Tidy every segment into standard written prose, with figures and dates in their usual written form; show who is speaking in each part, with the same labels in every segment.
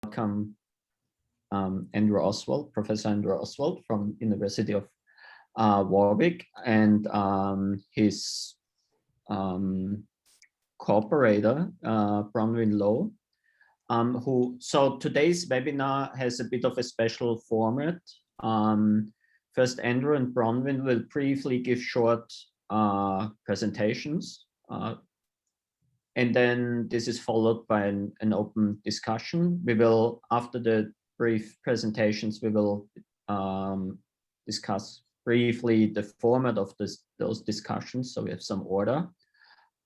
Speaker 1: welcome Andrew Oswald, Professor Andrew Oswald from University of Warwick, and his cooperator, Bronwyn Arthur, so today's webinar has a bit of a special format. First, Andrew and Bronwyn will briefly give short presentations, and then this is followed by an open discussion. We will, after the brief presentations, we will discuss briefly the format of those discussions, so we have some order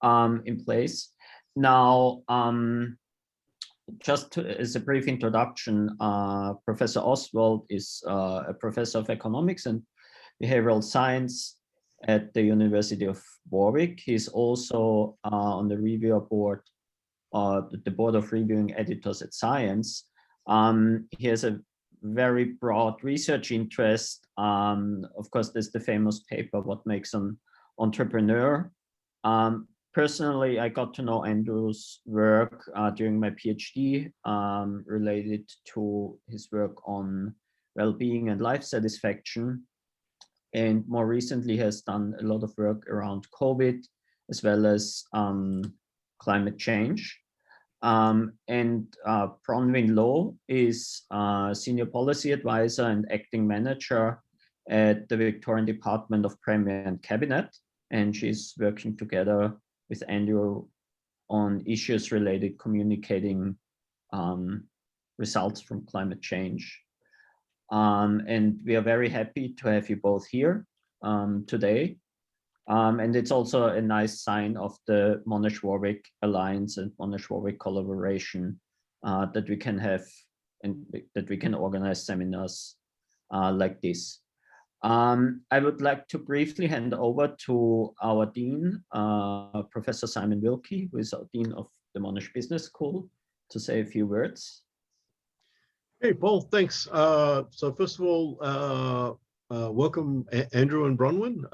Speaker 1: in place. Now, just as a brief introduction, Professor Oswald is a professor of economics and behavioral science at the University of Warwick. He's also on the reviewer board, the board of reviewing editors at Science. He has a very broad research interest. Of course, there's the famous paper, What Makes an Entrepreneur? Personally, I got to know Andrew's work during my PhD related to his work on well-being and life satisfaction. And more recently has done a lot of work around COVID, as well as climate change. And Bronwyn Arthur is Senior Policy Advisor and Acting Manager at the Victorian Department of Premier and Cabinet. And she's working together with Andrew on issues related communicating results from climate change. And we are very happy to have you both here today. And it's also a nice sign of the Monash-Warwick Alliance and Monash-Warwick collaboration that we can have and that we can organize seminars like this. I would like to briefly hand over to our Dean, Professor Simon Wilkie, who is our Dean of the Monash Business School, to say a few words.
Speaker 2: Hey, Paul, thanks. So first of all, welcome Andrew and Bronwyn.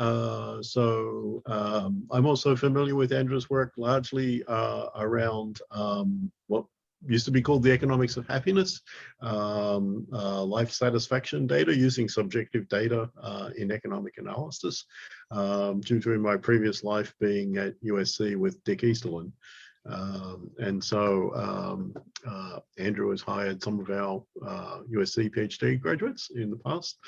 Speaker 2: I'm also familiar with Andrew's work largely around what used to be called the economics of happiness, life satisfaction data, using subjective data in economic analysis, due to my previous life being at USC with Dick Easterlin. Andrew has hired some of our USC PhD graduates in the past.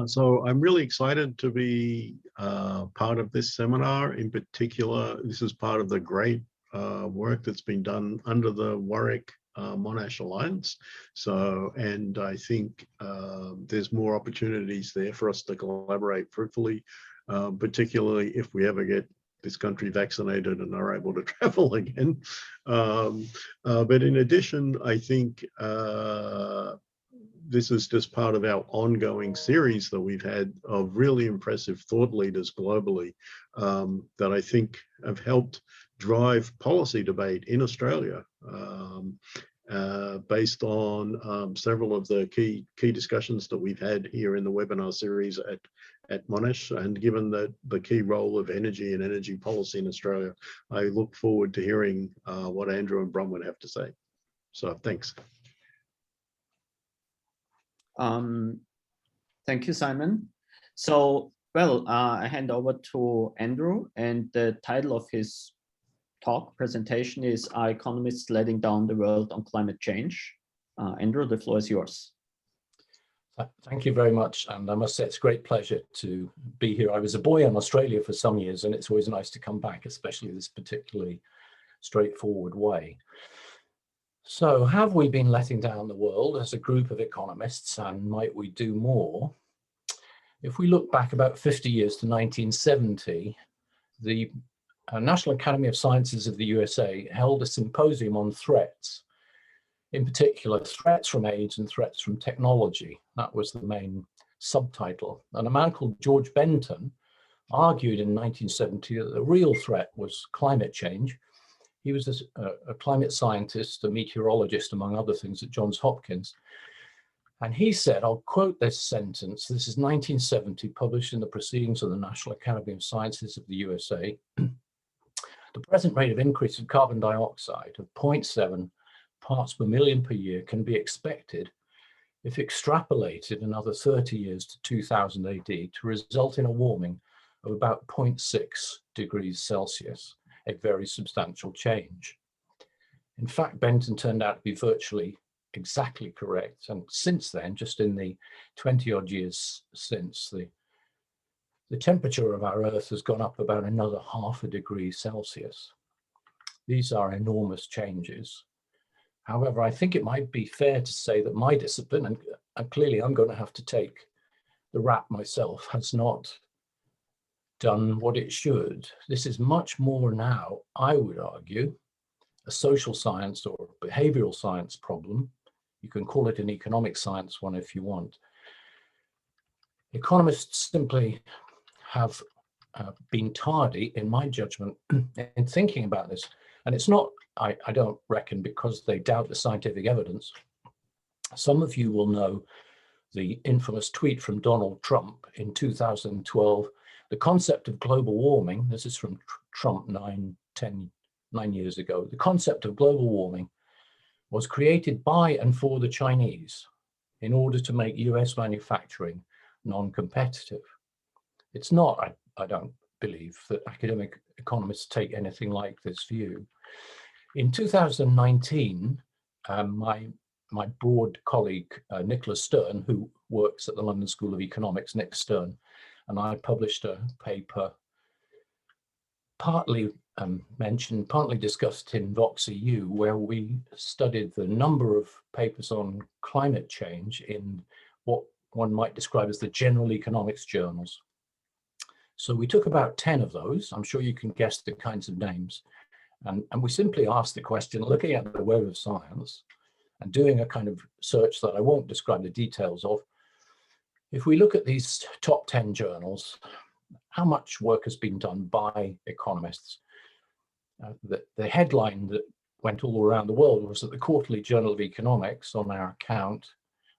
Speaker 2: So I'm really excited to be part of this seminar. In particular, this is part of the great work that's been done under the Warwick Monash Alliance. So, and I think there's more opportunities there for us to collaborate fruitfully, particularly if we ever get this country vaccinated and are able to travel again. But in addition, I think this is just part of our ongoing series that we've had of really impressive thought leaders globally that I think have helped drive policy debate in Australia based on several of the key discussions that we've had here in the webinar series at Monash. And given the key role of energy and energy policy in Australia, I look forward to hearing what Andrew and Bronwyn have to say. So thanks.
Speaker 1: Thank you, Simon. So, well, I hand over to Andrew, and the title of his talk presentation is Are Economists Letting Down the World on Climate Change? Andrew, the floor is yours.
Speaker 3: Thank you very much, and I must say it's a great pleasure to be here. I was a boy in Australia for some years, and it's always nice to come back, especially this particularly straightforward way. So, have we been letting down the world as a group of economists, and might we do more? If we look back about 50 years to 1970, the National Academy of Sciences of the USA held a symposium on threats. In particular, threats from AIDS and threats from technology. That was the main subtitle. And a man called George Benton argued in 1970 that the real threat was climate change. He was a climate scientist, a meteorologist, among other things, at Johns Hopkins. And he said, I'll quote this sentence, this is 1970, published in the Proceedings of the National Academy of Sciences of the USA. The present rate of increase of carbon dioxide of 0.7 parts per million per year can be expected, if extrapolated another 30 years to 2000 AD, to result in a warming of about 0.6 degrees Celsius, a very substantial change. In fact, Benton turned out to be virtually exactly correct. And since then, just in the 20 odd years since, the temperature of our Earth has gone up about another 0.5 degree Celsius. These are enormous changes. However, I think it might be fair to say that my discipline, and clearly I'm going to have to take the rap myself, has not done what it should. This is much more now, I would argue, a social science or behavioral science problem. You can call it an economic science one if you want. Economists simply have been tardy, in my judgment, in thinking about this. And it's not, I don't reckon, because they doubt the scientific evidence. Some of you will know the infamous tweet from Donald Trump in 2012. The concept of global warming, this is from Trump 9 years ago, the concept of global warming was created by and for the Chinese in order to make US manufacturing non-competitive. It's not, I don't believe, that academic economists take anything like this view. In 2019, my broad colleague, Nicholas Stern, who works at the London School of Economics, Nick Stern, and I published a paper partly mentioned, partly discussed in Vox EU, where we studied the number of papers on climate change in what one might describe as the general economics journals. So we took about 10 of those. I'm sure you can guess the kinds of names. And we simply asked the question, looking at the web of science and doing a kind of search that I won't describe the details of. If we look at these top 10 journals, how much work has been done by economists? The headline that went all around the world was that the Quarterly Journal of Economics, on our account,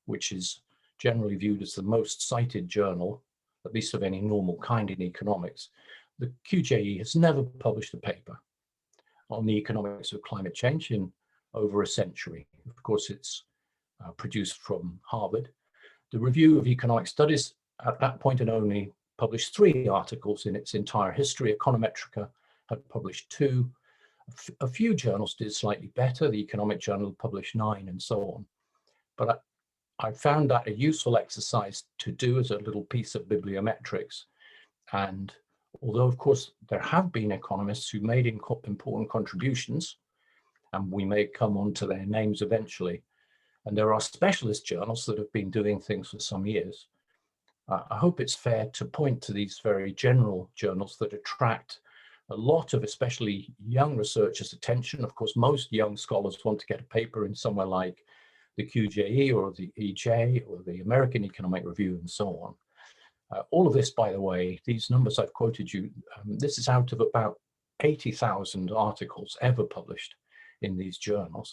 Speaker 3: which is generally viewed as the most cited journal, at least of any normal kind in economics, the QJE has never published a paper on the economics of climate change in over a century. Of course, it's produced from Harvard. The Review of Economic Studies at that point had only published 3 articles in its entire history. Econometrica had published 2. A few journals did slightly better. The Economic Journal published 9 and so on. But I found that a useful exercise to do as a little piece of bibliometrics. And although, of course, there have been economists who made important contributions, and we may come on to their names eventually, and there are specialist journals that have been doing things for some years, I hope it's fair to point to these very general journals that attract a lot of especially young researchers' attention. Of course, most young scholars want to get a paper in somewhere like the QJE or the EJ or the American Economic Review and so on. All of this, by the way, these numbers I've quoted you, this is out of about 80,000 articles ever published in these journals.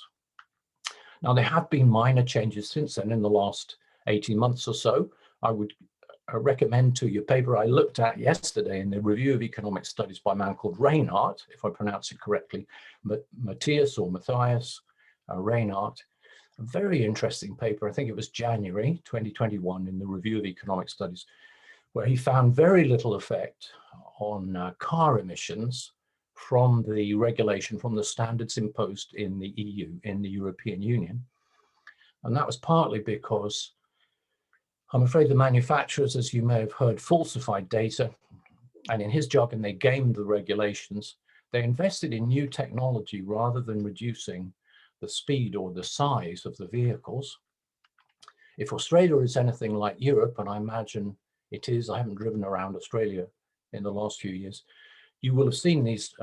Speaker 3: Now, there have been minor changes since then in the last 18 months or so. I would recommend to you a paper I looked at yesterday in the Review of Economic Studies by a man called Reinhardt, if I pronounce it correctly, but Matthias Reinhardt. A very interesting paper, I think it was January 2021 in the Review of Economic Studies, where he found very little effect on car emissions from the regulation, from the standards imposed in the EU, in the European Union. And that was partly because I'm afraid the manufacturers, as you may have heard, falsified data. And in his jargon, they gamed the regulations. They invested in new technology rather than reducing the speed or the size of the vehicles. If Australia is anything like Europe, and I imagine it is, I haven't driven around Australia in the last few years, you will have seen these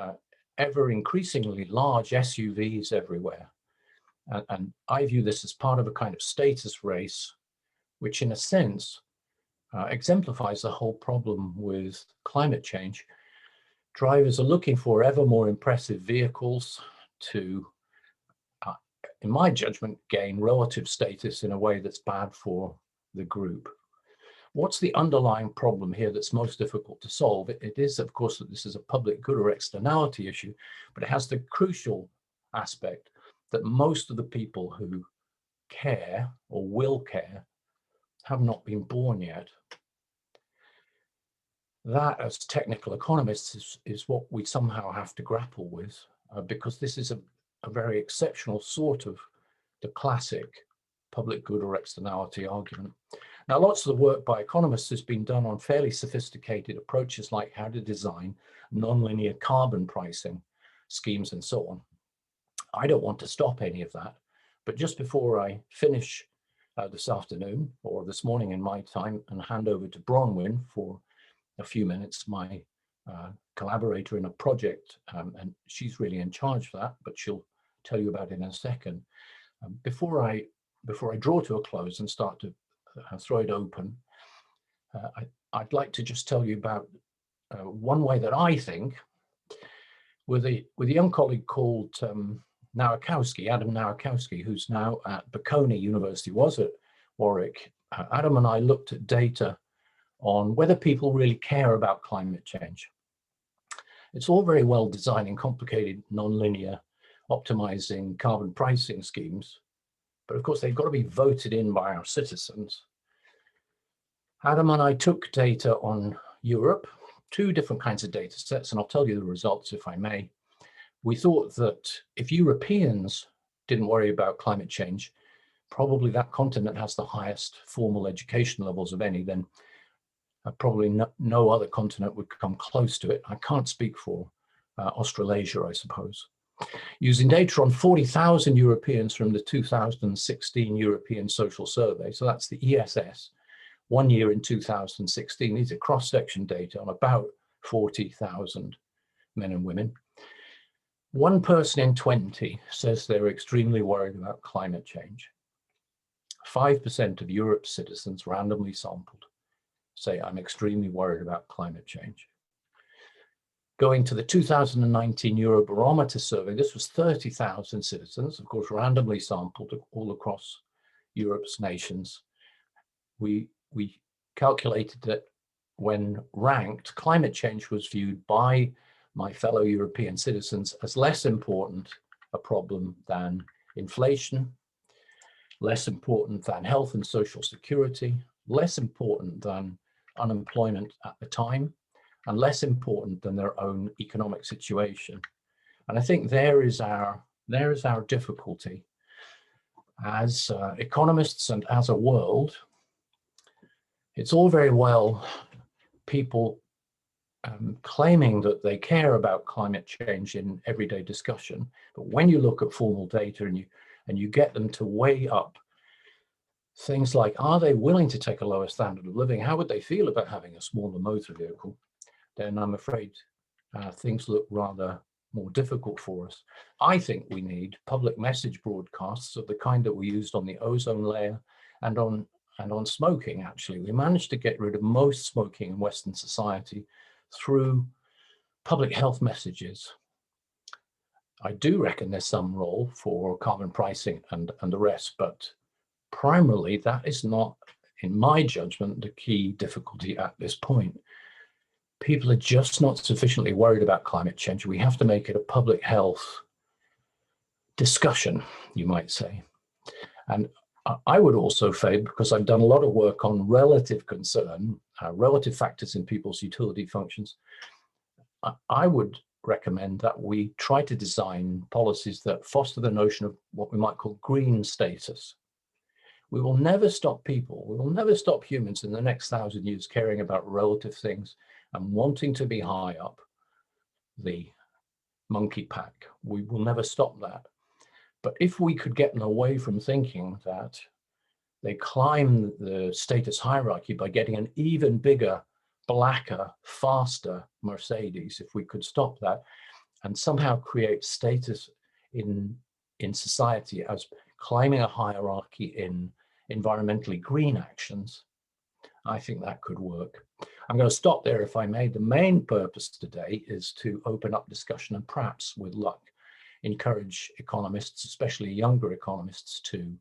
Speaker 3: ever increasingly large SUVs everywhere. And I view this as part of a kind of status race, which in a sense exemplifies the whole problem with climate change. Drivers are looking for ever more impressive vehicles to, in my judgment, gain relative status in a way that's bad for the group. What's the underlying problem here that's most difficult to solve? It is, of course, that this is a public good or externality issue, but it has the crucial aspect that most of the people who care or will care have not been born yet. That, as technical economists, is what we somehow have to grapple with, because this is a very exceptional sort of the classic public good or externality argument. Now, lots of the work by economists has been done on fairly sophisticated approaches like how to design nonlinear carbon pricing schemes and so on. I don't want to stop any of that, but just before I finish this afternoon or this morning in my time and hand over to Bronwyn for a few minutes, my collaborator in a project, and she's really in charge of that, but she'll tell you about it in a second. Before I draw to a close and start to throw it open, I'd like to just tell you about one way that I think, with a young colleague called Adam Nowakowski, who's now at Bocconi University, was at Warwick. Adam and I looked at data on whether people really care about climate change. It's all very well designing complicated nonlinear optimizing carbon pricing schemes, but of course they've got to be voted in by our citizens. Adam and I took data on Europe, two different kinds of data sets, and I'll tell you the results if I may. We thought that if Europeans didn't worry about climate change, probably that continent has the highest formal education levels of any, then probably no other continent would come close to it. I can't speak for Australasia, I suppose. Using data on 40,000 Europeans from the 2016 European Social Survey, so that's the ESS, 1 year in 2016, these are cross-section data on about 40,000 men and women. One person in 20 says they're extremely worried about climate change. 5% of Europe's citizens, randomly sampled, say, I'm extremely worried about climate change. Going to the 2019 Eurobarometer survey, this was 30,000 citizens, of course, randomly sampled all across Europe's nations. We calculated that when ranked, climate change was viewed by my fellow European citizens as less important a problem than inflation, less important than health and social security, less important than unemployment at the time, and less important than their own economic situation. And I think there is our difficulty as economists and as a world. It's all very well people claiming that they care about climate change in everyday discussion, but when you look at formal data and you get them to weigh up things like, are they willing to take a lower standard of living? How would they feel about having a smaller motor vehicle? Then I'm afraid things look rather more difficult for us. I think we need public message broadcasts of the kind that we used on the ozone layer and on smoking. Actually, we managed to get rid of most smoking in Western society through public health messages. I do reckon there's some role for carbon pricing and the rest, but primarily that is not, in my judgment, the key difficulty at this point. People are just not sufficiently worried about climate change. We have to make it a public health discussion, you might say. And I would also say, because I've done a lot of work on relative concern, relative factors in people's utility functions, I would recommend that we try to design policies that foster the notion of what we might call green status. We will never stop people, we will never stop humans in the next 1,000 years caring about relative things and wanting to be high up the monkey pack. We will never stop that. But if we could get them away from thinking that they climb the status hierarchy by getting an even bigger, blacker, faster Mercedes, if we could stop that and somehow create status in society as climbing a hierarchy in environmentally green actions, I think that could work. I'm going to stop there if I may. The main purpose today is to open up discussion and perhaps, with luck, encourage economists, especially younger economists, to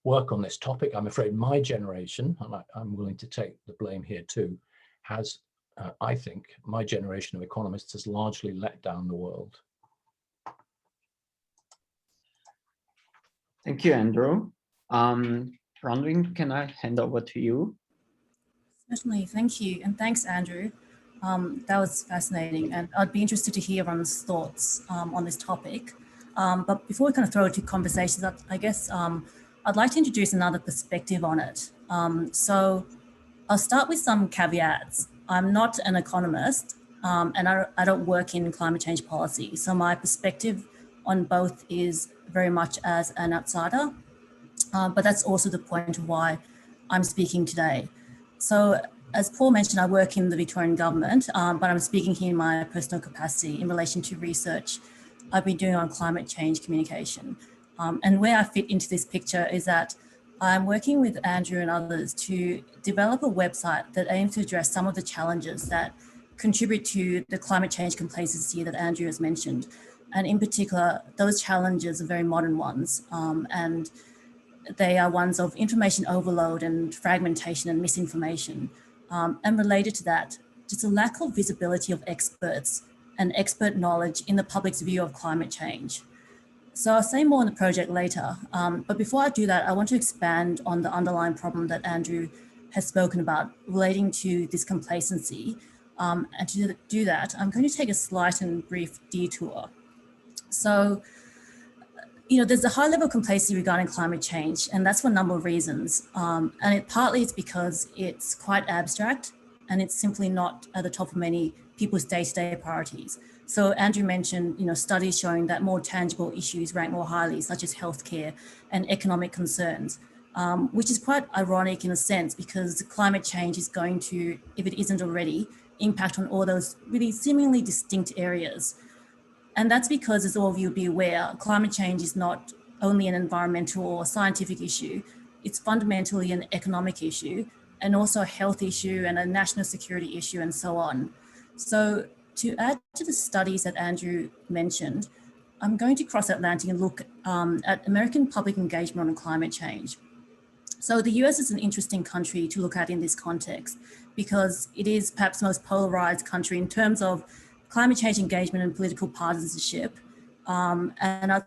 Speaker 3: work on this topic. I'm afraid my generation, and I'm willing to take the blame here too, has, I think, my generation of economists has largely let down the world.
Speaker 1: Thank you, Andrew. Bronwyn, can I hand over to you?
Speaker 4: Certainly, thank you. And thanks, Andrew. That was fascinating. And I'd be interested to hear everyone's thoughts on this topic. But before we kind of throw it to conversations, I guess I'd like to introduce another perspective on it. So I'll start with some caveats. I'm not an economist and I don't work in climate change policy. So my perspective on both is very much as an outsider, but that's also the point of why I'm speaking today. So as Paul mentioned, I work in the Victorian government, but I'm speaking here in my personal capacity in relation to research I've been doing on climate change communication. And where I fit into this picture is that I'm working with Andrew and others to develop a website that aims to address some of the challenges that contribute to the climate change complacency that Andrew has mentioned. And in particular, those challenges are very modern ones. And they are ones of information overload and fragmentation and misinformation. And related to that, just a lack of visibility of experts and expert knowledge in the public's view of climate change. So I'll say more on the project later, but before I do that, I want to expand on the underlying problem that Andrew has spoken about relating to this complacency. And to do that, I'm going to take a slight and brief detour. So, there's a high level of complacency regarding climate change, and that's for a number of reasons. And partly it's because it's quite abstract and it's simply not at the top of many people's day-to-day priorities. So Andrew mentioned, studies showing that more tangible issues rank more highly, such as healthcare and economic concerns, which is quite ironic in a sense, because climate change is going to, if it isn't already, impact on all those really seemingly distinct areas. And that's because, as all of you will be aware, climate change is not only an environmental or scientific issue, it's fundamentally an economic issue, and also a health issue and a national security issue and so on. So to add to the studies that Andrew mentioned, I'm going to cross Atlantic and look at American public engagement on climate change. So the US is an interesting country to look at in this context because it is perhaps the most polarized country in terms of climate change engagement and political partisanship. And I'd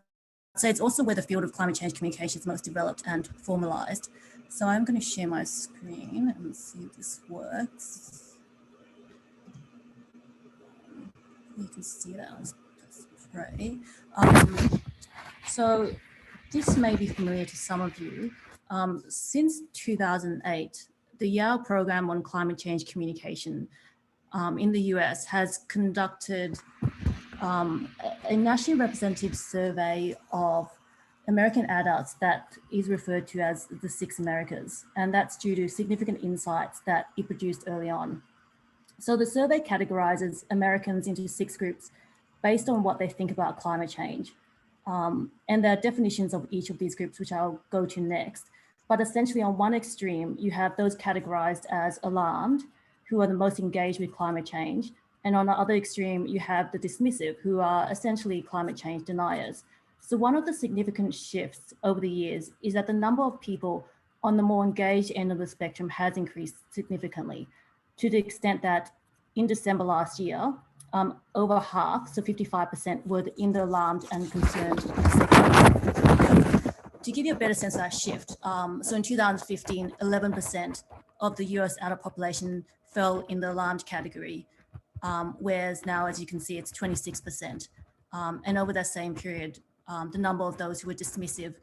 Speaker 4: say it's also where the field of climate change communication is most developed and formalized. So I'm going to share my screen and see if this works. You can see that on spray. So this may be familiar to some of you. Since 2008, the Yale program on climate change communication in the US has conducted a nationally representative survey of American adults that is referred to as the 6 Americas, and that's due to significant insights that it produced early on. So the survey categorizes Americans into 6 groups based on what they think about climate change. And there are definitions of each of these groups, which I'll go to next. But essentially on one extreme, you have those categorized as alarmed, who are the most engaged with climate change. And on the other extreme, you have the dismissive, who are essentially climate change deniers. So one of the significant shifts over the years is that the number of people on the more engaged end of the spectrum has increased significantly, to the extent that in December last year, over half, so 55%, were in the alarmed and concerned segment. To give you a better sense of that shift, so in 2015, 11% of the US adult population fell in the alarmed category, whereas now, as you can see, it's 26%. And over that same period, the number of those who were dismissive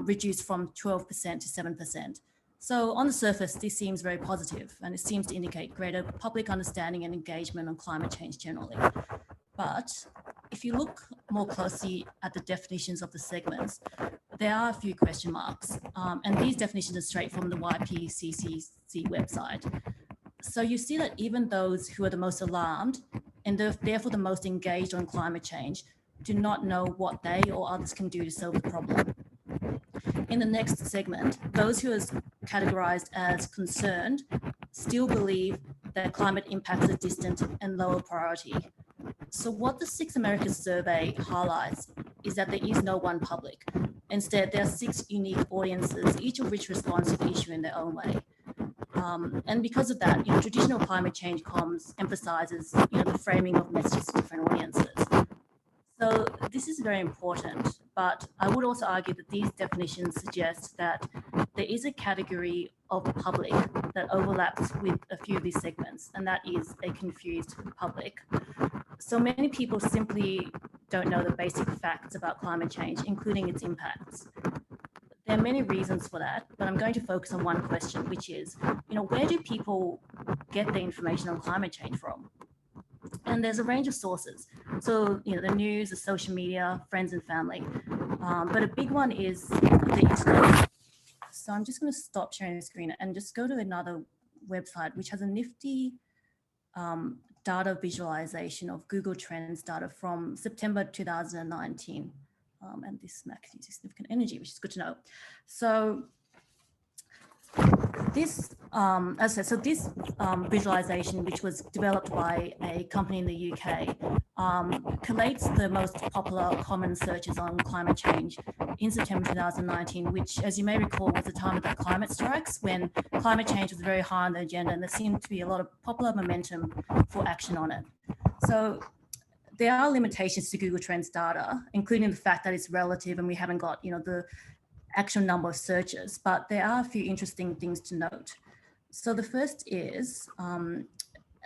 Speaker 4: reduced from 12% to 7%. So on the surface, this seems very positive, and it seems to indicate greater public understanding and engagement on climate change generally. But if you look more closely at the definitions of the segments, there are a few question marks. And these definitions are straight from the YPCC website. So you see that even those who are the most alarmed and therefore the most engaged on climate change do not know what they or others can do to solve the problem. In the next segment, those who are categorized as concerned still believe that climate impacts are distant and lower priority. So what the 6 Americas survey highlights is that there is no one public. Instead, there are 6 unique audiences, each of which responds to the issue in their own way. And because of that, traditional climate change comms emphasizes, the framing of messages to different audiences. So this is very important, but I would also argue that these definitions suggest that there is a category of the public that overlaps with a few of these segments, and that is a confused public. So many people simply don't know the basic facts about climate change, including its impacts. There are many reasons for that, but I'm going to focus on one question, which is, where do people get the information on climate change from? And there's a range of sources. So, the news, the social media, friends and family. But a big one is the internet. So I'm just going to stop sharing the screen and just go to another website, which has a nifty data visualization of Google Trends data from September 2019. And this Mac uses significant energy, which is good to know. So this, as I said, this visualization, which was developed by a company in the UK, collates the most popular common searches on climate change in September 2019, which, as you may recall, was the time of the climate strikes, when climate change was very high on the agenda and there seemed to be a lot of popular momentum for action on it. So there are limitations to Google Trends data, including the fact that it's relative and we haven't got, the actual number of searches, but there are a few interesting things to note. So the first is,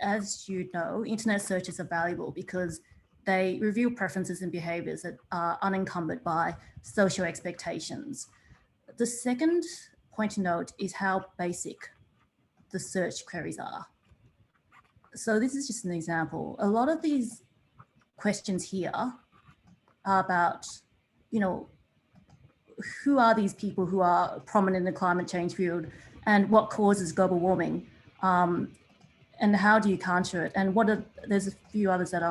Speaker 4: as you know, internet searches are valuable because they reveal preferences and behaviors that are unencumbered by social expectations. The second point to note is how basic the search queries are. So this is just an example. A lot of these questions here are about, who are these people who are prominent in the climate change field, and what causes global warming, and how do you counter it? And there's a few others that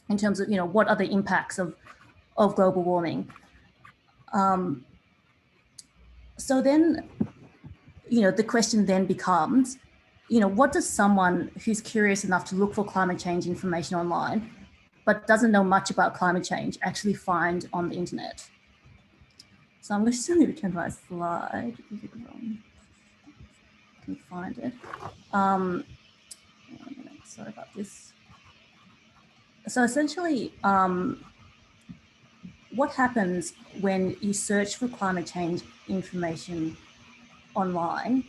Speaker 4: in terms of, what are the impacts of global warming? So then, the question then becomes, what does someone who's curious enough to look for climate change information online, but doesn't know much about climate change, actually find on the internet? So I'm just going to return to my slide. Can find it. Sorry about this. So essentially, what happens when you search for climate change information online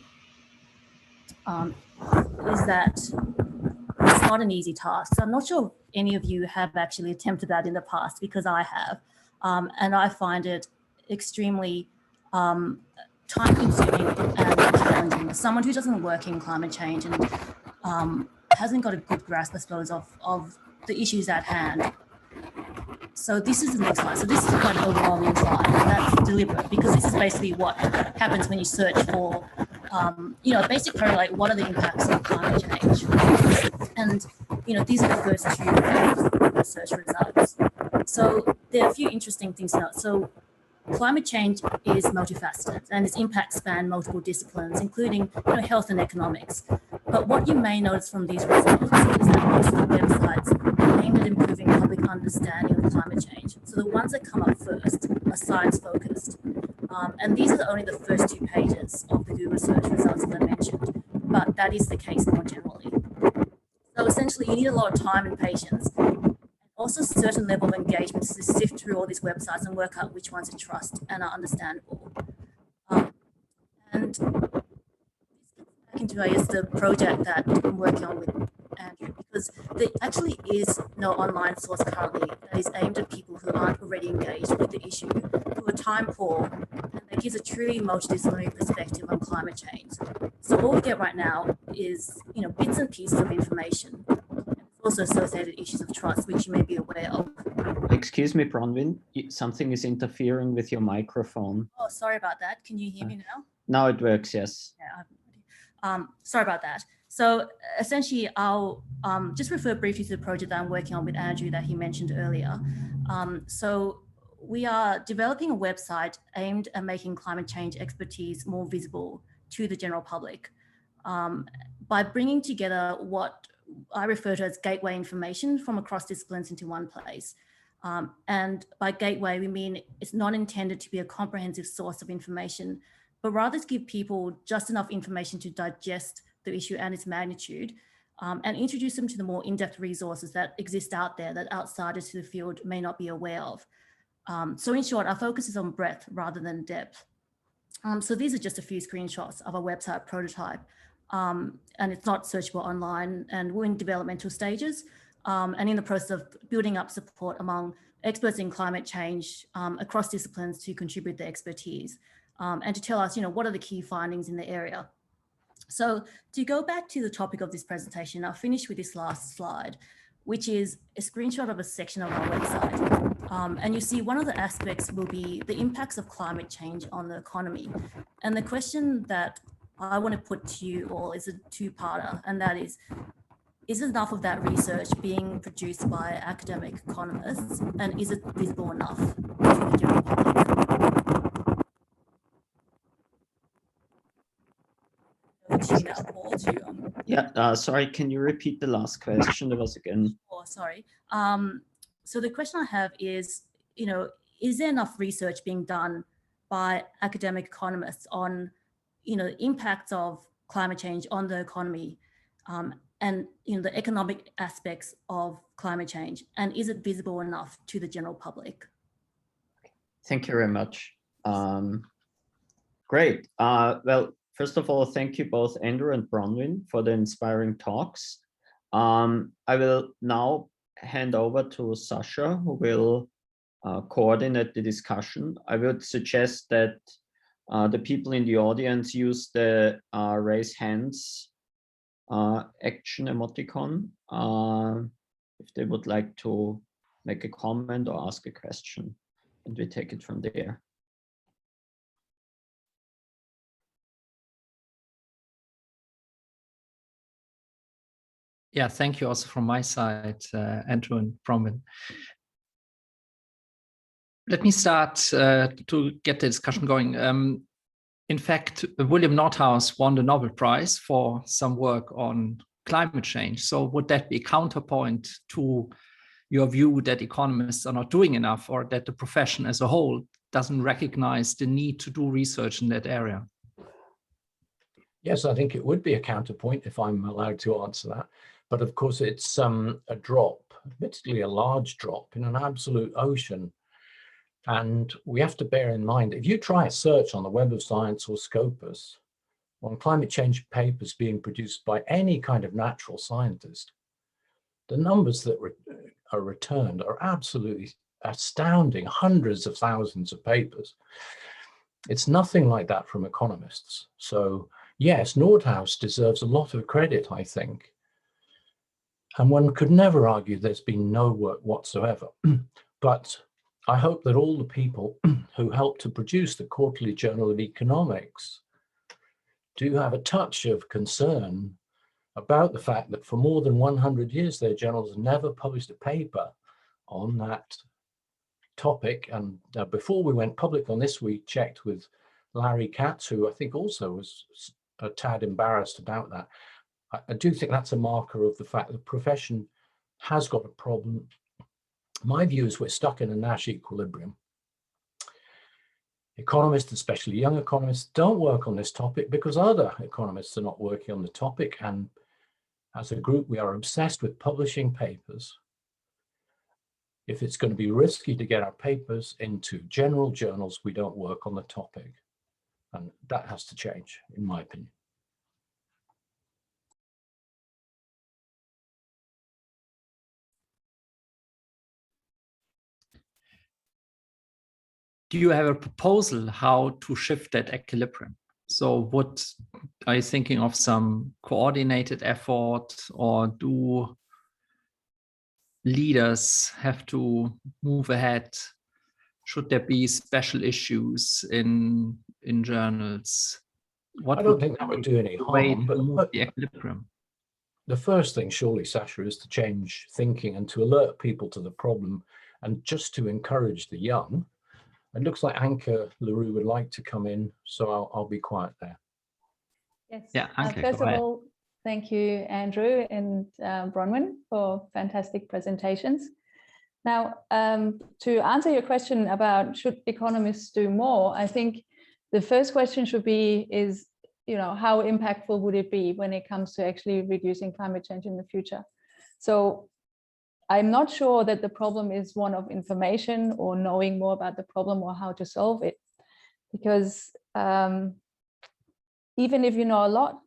Speaker 4: is that it's not an easy task. So I'm not sure if any of you have actually attempted that in the past, because I have, and I find it extremely time-consuming and challenging. Someone who doesn't work in climate change and hasn't got a good grasp, I suppose, of the issues at hand. So this is the next slide. So this is quite an overwhelming slide, and that's deliberate because this is basically what happens when you search for, a basic query like, what are the impacts of climate change? And, these are the first two search results. So there are a few interesting things to note. So climate change is multifaceted and its impacts span multiple disciplines, including health and economics. But what you may notice from these results is that most of the websites aimed at improving public understanding of climate change. So the ones that come up first are science-focused. And these are only the first 2 pages of the Google search results that I mentioned, but that is the case more generally. So essentially, you need a lot of time and patience, also a certain level of engagement to sift through all these websites and work out which ones to trust and are understandable. And this gets back into, I guess, the project that I'm working on with Andrew, because there actually is no online source currently that is aimed at people who aren't already engaged with the issue, who are time poor, and that gives a truly multidisciplinary perspective on climate change. So all we get right now is, bits and pieces of information. Also associated issues of trust, which you may be aware of.
Speaker 1: Excuse me, Bronwyn, something is interfering with your microphone.
Speaker 4: Oh, sorry about that. Can you hear me now?
Speaker 1: Now it works, yes.
Speaker 4: Yeah, sorry about that. So essentially, I'll just refer briefly to the project that I'm working on with Andrew that he mentioned earlier. So we are developing a website aimed at making climate change expertise more visible to the general public by bringing together what I refer to as gateway information from across disciplines into one place. And by gateway, we mean it's not intended to be a comprehensive source of information, but rather to give people just enough information to digest the issue and its magnitude, and introduce them to the more in-depth resources that exist out there that outsiders to the field may not be aware of. So in short, our focus is on breadth rather than depth. So these are just a few screenshots of a website prototype, and it's not searchable online, and we're in developmental stages and in the process of building up support among experts in climate change across disciplines to contribute their expertise and to tell us, what are the key findings in the area. So to go back to the topic of this presentation, I'll finish with this last slide, which is a screenshot of a section of our website. And you see one of the aspects will be the impacts of climate change on the economy. And the question that I want to put to you all is a two-parter, and that is enough of that research being produced by academic economists, and is it visible enough to the general public?
Speaker 1: Sorry, can you repeat the last question? There was again.
Speaker 4: Oh, sorry. So the question I have is, is there enough research being done by academic economists on, the impacts of climate change on the economy and, the economic aspects of climate change? And is it visible enough to the general public?
Speaker 1: Thank you very much. Great. Well, first of all, thank you both, Andrew and Bronwyn, for the inspiring talks. I will now hand over to Sasha, who will coordinate the discussion. I would suggest that the people in the audience use the raise hands action emoticon if they would like to make a comment or ask a question, and we take it from there.
Speaker 5: Yeah, thank you also from my side, Andrew and Bronwyn. Let me start to get the discussion going. In fact, William Nordhaus won the Nobel Prize for some work on climate change. So would that be a counterpoint to your view that economists are not doing enough, or that the profession as a whole doesn't recognize the need to do research in that area?
Speaker 3: Yes, I think it would be a counterpoint if I'm allowed to answer that. But of course, it's a drop, admittedly a large drop in an absolute ocean. And we have to bear in mind, if you try a search on the Web of Science or Scopus on climate change papers being produced by any kind of natural scientist, the numbers that are returned are absolutely astounding, hundreds of thousands of papers. It's nothing like that from economists. So yes, Nordhaus deserves a lot of credit, I think. And one could never argue there's been no work whatsoever. But I hope that all the people who helped to produce the Quarterly Journal of Economics do have a touch of concern about the fact that for more than 100 years, their journals have never published a paper on that topic. And before we went public on this, we checked with Larry Katz, who I think also was a tad embarrassed about that. I do think that's a marker of the fact that the profession has got a problem. My view is we're stuck in a Nash equilibrium. Economists, especially young economists, don't work on this topic because other economists are not working on the topic. And as a group, we are obsessed with publishing papers. If it's going to be risky to get our papers into general journals, we don't work on the topic. And that has to change, in my opinion.
Speaker 5: Do you have a proposal how to shift that equilibrium? So what are you thinking of, some coordinated effort, or do leaders have to move ahead? Should there be special issues in journals?
Speaker 3: I don't think that would do any harm, but
Speaker 5: move the equilibrium?
Speaker 3: The first thing, surely, Sasha, is to change thinking and to alert people to the problem, and just to encourage the young. It looks like Anke LaRue would like to come in, so I'll be quiet there.
Speaker 6: Yes.
Speaker 5: Yeah, Anke,
Speaker 6: first of all, thank you, Andrew and Bronwyn, for fantastic presentations. Now, to answer your question about should economists do more, I think the first question should be, is how impactful would it be when it comes to actually reducing climate change in the future? So I'm not sure that the problem is one of information or knowing more about the problem or how to solve it, because even if you know a lot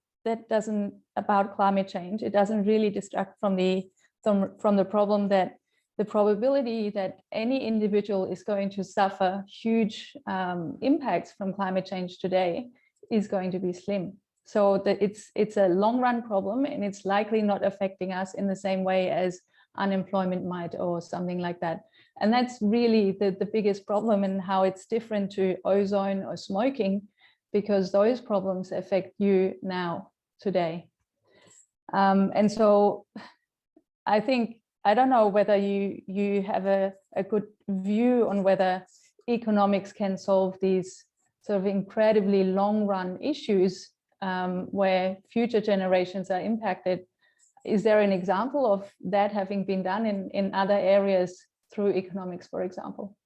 Speaker 6: about climate change, it doesn't really distract from the problem that the probability that any individual is going to suffer huge impacts from climate change today is going to be slim. So that it's a long run problem, and it's likely not affecting us in the same way as unemployment might or something like that. And that's really the biggest problem, and how it's different to ozone or smoking, because those problems affect you now, today. And so I think, I don't know whether you have a good view on whether economics can solve these sort of incredibly long run issues where future generations are impacted. Is there an example of that having been done in other areas through economics, for example?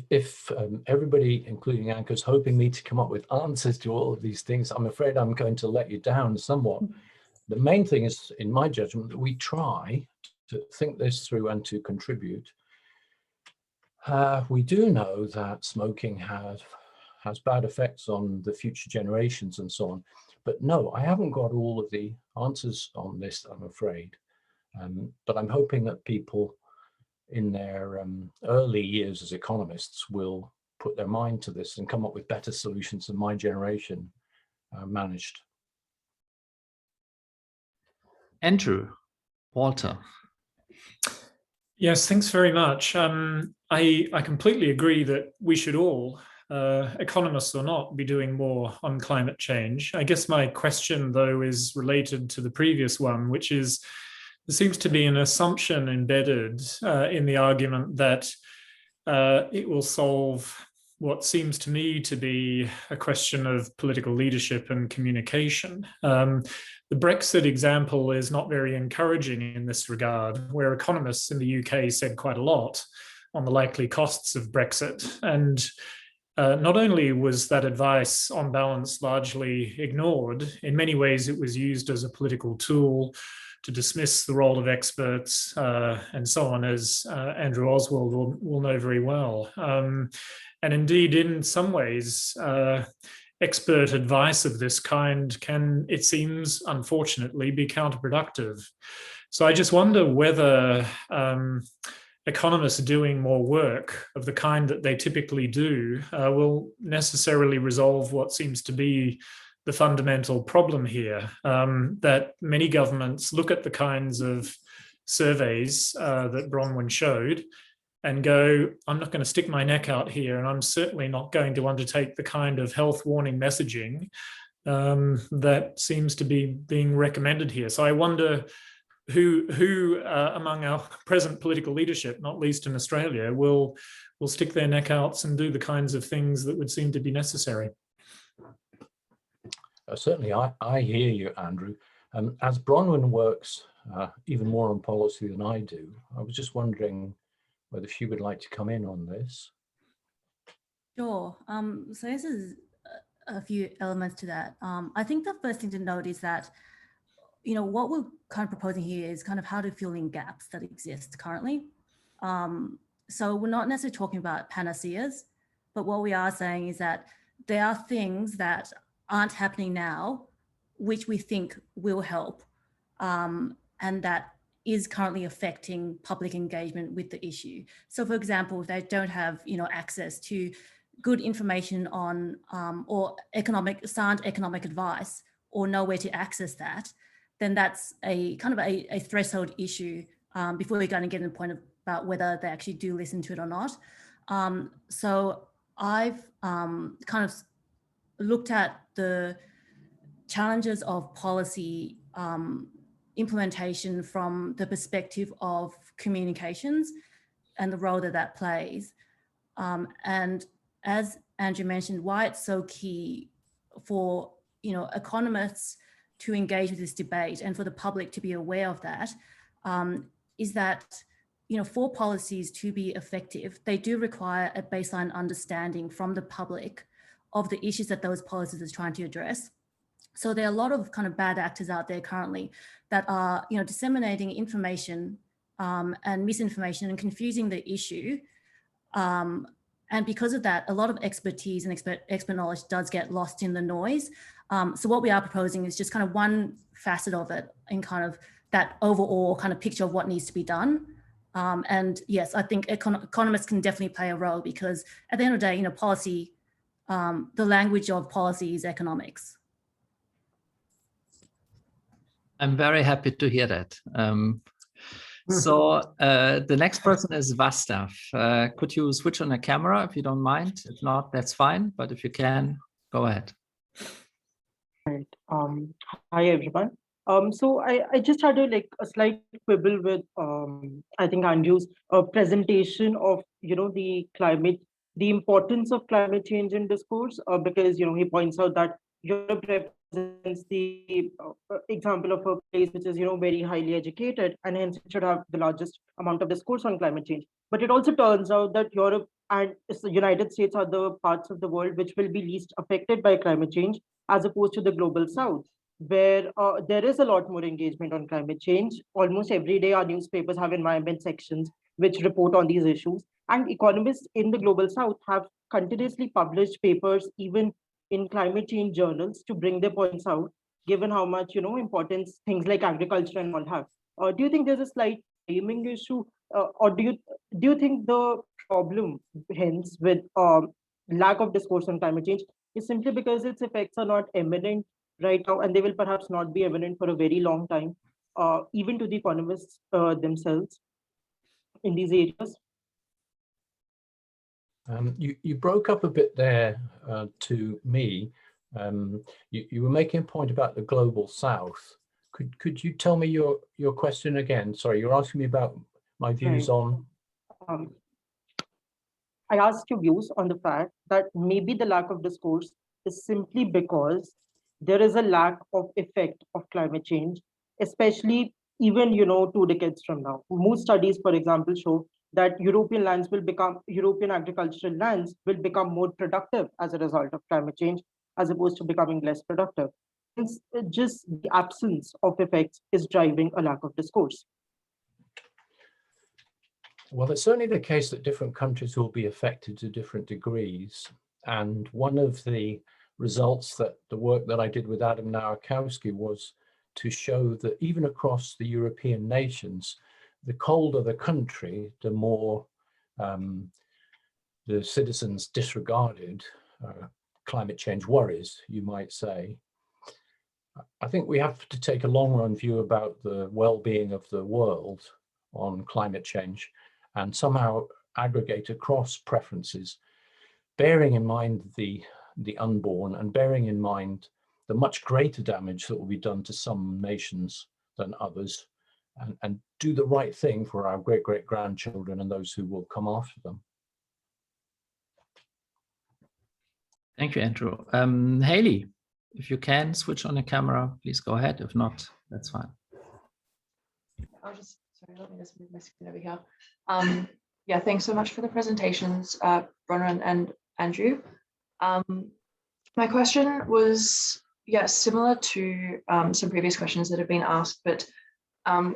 Speaker 3: If everybody, including Anka, is hoping me to come up with answers to all of these things, I'm afraid I'm going to let you down somewhat. The main thing is, in my judgment, that we try to think this through and to contribute. We do know that smoking has bad effects on the future generations and so on. But no, I haven't got all of the answers on this, I'm afraid. But I'm hoping that people in their early years as economists will put their mind to this and come up with better solutions than my generation managed.
Speaker 5: Andrew, Walter.
Speaker 7: Yes, thanks very much. I completely agree that we should all, economists or not, be doing more on climate change. I guess my question, though, is related to the previous one, which is, there seems to be an assumption embedded in the argument that it will solve what seems to me to be a question of political leadership and communication. The Brexit example is not very encouraging in this regard, where economists in the UK said quite a lot on the likely costs of Brexit. And not only was that advice on balance largely ignored, in many ways it was used as a political tool to dismiss the role of experts and so on, as Andrew Oswald will know very well. And indeed, in some ways, expert advice of this kind can, it seems, unfortunately, be counterproductive. So I just wonder whether economists doing more work of the kind that they typically do will necessarily resolve what seems to be the fundamental problem here, that many governments look at the kinds of surveys that Bronwyn showed and go, I'm not going to stick my neck out here, and I'm certainly not going to undertake the kind of health warning messaging that seems to be being recommended here. So I wonder who among our present political leadership, not least in Australia, will stick their neck out and do the kinds of things that would seem to be necessary.
Speaker 3: Certainly, I hear you, Andrew. As Bronwyn works even more on policy than I do, I was just wondering whether she would like to come in on this.
Speaker 4: Sure. So this is a few elements to that. I think the first thing to note is that, what we're kind of proposing here is kind of how to fill in gaps that exist currently. So we're not necessarily talking about panaceas, but what we are saying is that there are things that aren't happening now, which we think will help, and that is currently affecting public engagement with the issue. So for example, if they don't have, access to good information on or sound economic advice, or know where to access that, then that's a kind of a threshold issue before we're going to get to the point about whether they actually do listen to it or not. So I've kind of looked at the challenges of policy implementation from the perspective of communications and the role that plays. And as Andrew mentioned, why it's so key for economists to engage with this debate and for the public to be aware of that, is that for policies to be effective, they do require a baseline understanding from the public of the issues that those policies are trying to address. So there are a lot of kind of bad actors out there currently that are, disseminating information and misinformation and confusing the issue. And because of that, a lot of expertise and expert knowledge does get lost in the noise. So what we are proposing is just kind of one facet of it in kind of that overall kind of picture of what needs to be done. And yes, I think economists can definitely play a role, because at the end of the day, policy, the language of policy is economics.
Speaker 5: I'm very happy to hear that. So the next person is Vastav. Could you switch on the camera if you don't mind? If not, that's fine. But if you can, go ahead.
Speaker 8: Right. Hi, everyone. So I just had a slight quibble with I think Andrew's presentation of the importance of climate change in discourse, because he points out that Europe represents the example of a place which is very highly educated, and hence it should have the largest amount of discourse on climate change. But it also turns out that Europe and the United States are the parts of the world which will be least affected by climate change, as opposed to the global south, where there is a lot more engagement on climate change. Almost every day our newspapers have environment sections which report on these issues, and economists in the global south have continuously published papers even in climate change journals to bring their points out, given how much importance things like agriculture and all have. Do you think there's a slight framing issue, or do you think the problem hence with lack of discourse on climate change is simply because its effects are not eminent right now, and they will perhaps not be evident for a very long time, even to the economists themselves in these areas?
Speaker 3: You broke up a bit there to me. You were making a point about the global south. Could you tell me your question again? Sorry, you're asking me about my views on...
Speaker 8: I asked your views on the fact that maybe the lack of discourse is simply because there is a lack of effect of climate change, especially even 2 decades from now. Most studies, for example, show that European agricultural lands will become more productive as a result of climate change, as opposed to becoming less productive. It's just the absence of effects is driving a lack of discourse.
Speaker 3: Well, it's certainly the case that different countries will be affected to different degrees. And one of the results that the work that I did with Adam Nowakowski was to show that even across the European nations, the colder the country, the more the citizens disregarded climate change worries, you might say. I think we have to take a long-run view about the well-being of the world on climate change and somehow aggregate across preferences, bearing in mind the unborn and bearing in mind the much greater damage that will be done to some nations than others, and do the right thing for our great-great-grandchildren and those who will come after them.
Speaker 5: Thank you, Andrew. Haley, if you can switch on the camera, please go ahead. If not, that's fine.
Speaker 9: Sorry, let me just move my screen over here. Yeah, thanks so much for the presentations, Bronwyn and Andrew. My question was, similar to some previous questions that have been asked, but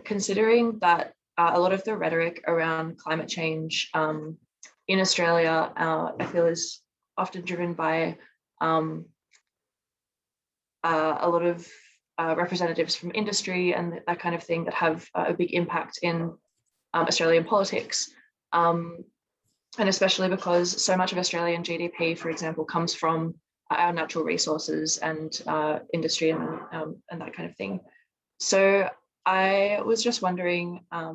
Speaker 9: considering that a lot of the rhetoric around climate change in Australia, I feel is often driven by a lot of representatives from industry and that kind of thing that have a big impact in Australian politics. And especially because so much of Australian GDP, for example, comes from our natural resources and industry and that kind of thing. So I was just wondering, I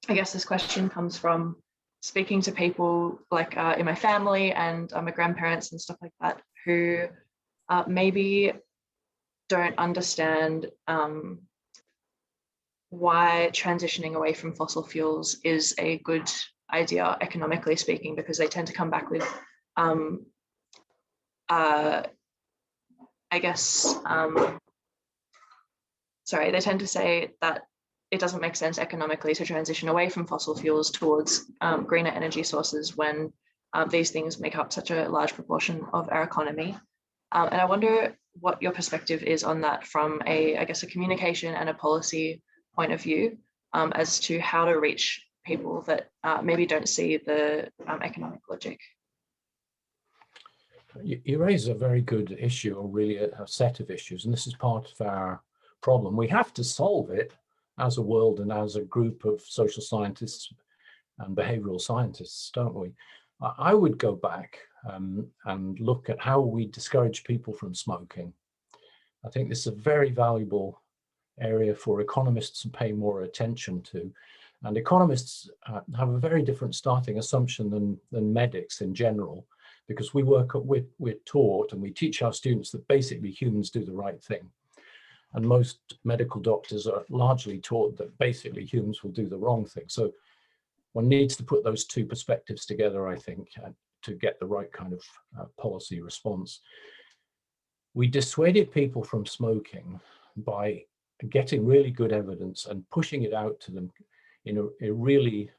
Speaker 9: guess this question comes from speaking to people like in my family and my grandparents and stuff like that, who maybe don't understand why transitioning away from fossil fuels is a good idea, economically speaking, because they tend to come back with, they tend to say that it doesn't make sense economically to transition away from fossil fuels towards greener energy sources when these things make up such a large proportion of our economy. And I wonder what your perspective is on that from I guess, a communication and a policy point of view, as to how to reach people that maybe don't see the economic logic.
Speaker 3: You raise a very good issue, or really a set of issues, and this is part of our problem. We have to solve it as a world and as a group of social scientists and behavioral scientists, don't we? I would go back and look at how we discourage people from smoking. I think this is a very valuable area for economists to pay more attention to. And economists have a very different starting assumption than medics in general, because we're taught and we teach our students that basically humans do the right thing. And most medical doctors are largely taught that basically humans will do the wrong thing. So one needs to put those two perspectives together, I think, to get the right kind of policy response. We dissuaded people from smoking by getting really good evidence and pushing it out to them in a really